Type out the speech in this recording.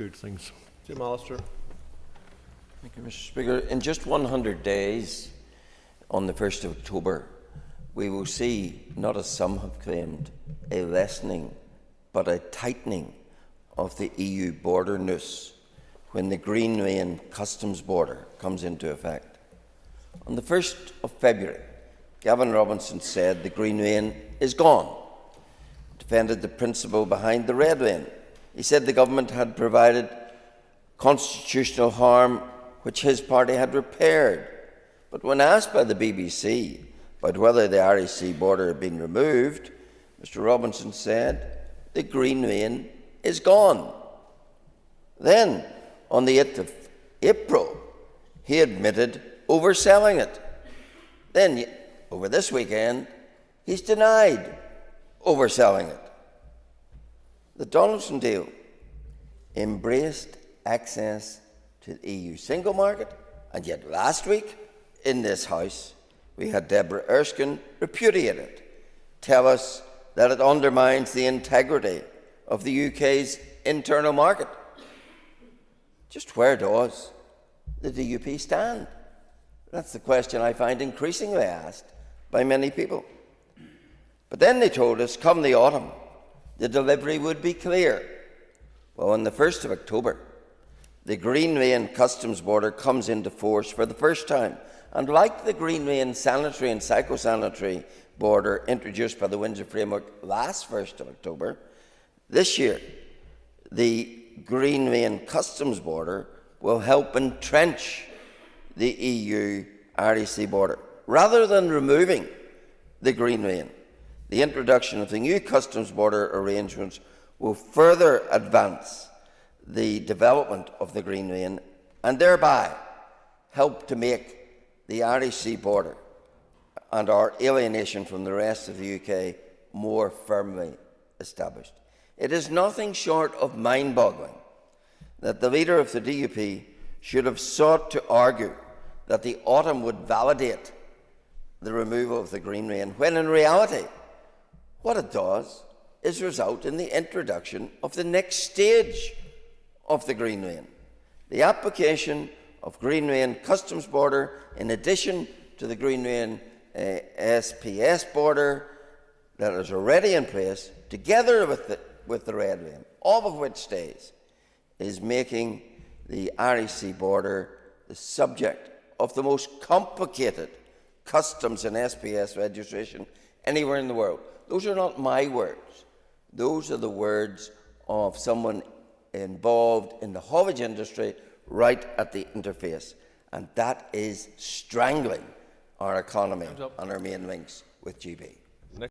good things. Jim Allister. Thank you, Mr. Speaker. In just 100 days, on the 1st of October, we will see, not as some have claimed, a lessening, but a tightening of the EU border noose when the Green Lane customs border comes into effect. On the 1st of February, Gavin Robinson said the Green Lane is gone, defended the principle behind the Red Lane. He said the government had provided constitutional harm which his party had repaired. But when asked by the BBC about whether the Irish Sea border had been removed, Mr Robinson said the Green Lane is gone. Then, on the 8th of April, he admitted overselling it. Then, over this weekend, he's denied overselling it. The Donaldson deal embraced access to the EU single market, and yet last week in this House we had Deborah Erskine repudiate it, tell us that it undermines the integrity of the UK's internal market. Just where does the DUP stand? That's the question I find increasingly asked by many people. But then they told us, come the autumn, the delivery would be clear. Well, on the 1st of October, the Green Lane customs border comes into force for the first time. And like the Green Lane sanitary and psychosanitary border introduced by the Windsor Framework last 1st of October, this year, the Green Lane customs border will help entrench the EU-Irish Sea border. Rather than removing the Green Lane, the introduction of the new customs border arrangements will further advance the development of the Green Lane and thereby help to make the Irish Sea border and our alienation from the rest of the UK more firmly established. It is nothing short of mind-boggling that the leader of the DUP should have sought to argue that the autumn would validate the removal of the Green Lane, when in reality what it does is result in the introduction of the next stage of the Green Lane, the application of Green Lane customs border in addition to the Green Lane SPS border that is already in place, together with the Red Lane, all of which stays, is making the Irish Sea border the subject of the most complicated customs and SPS registration anywhere in the world. Those are not my words. Those are the words of someone involved in the haulage industry right at the interface. And that is strangling our economy and our main links with GB.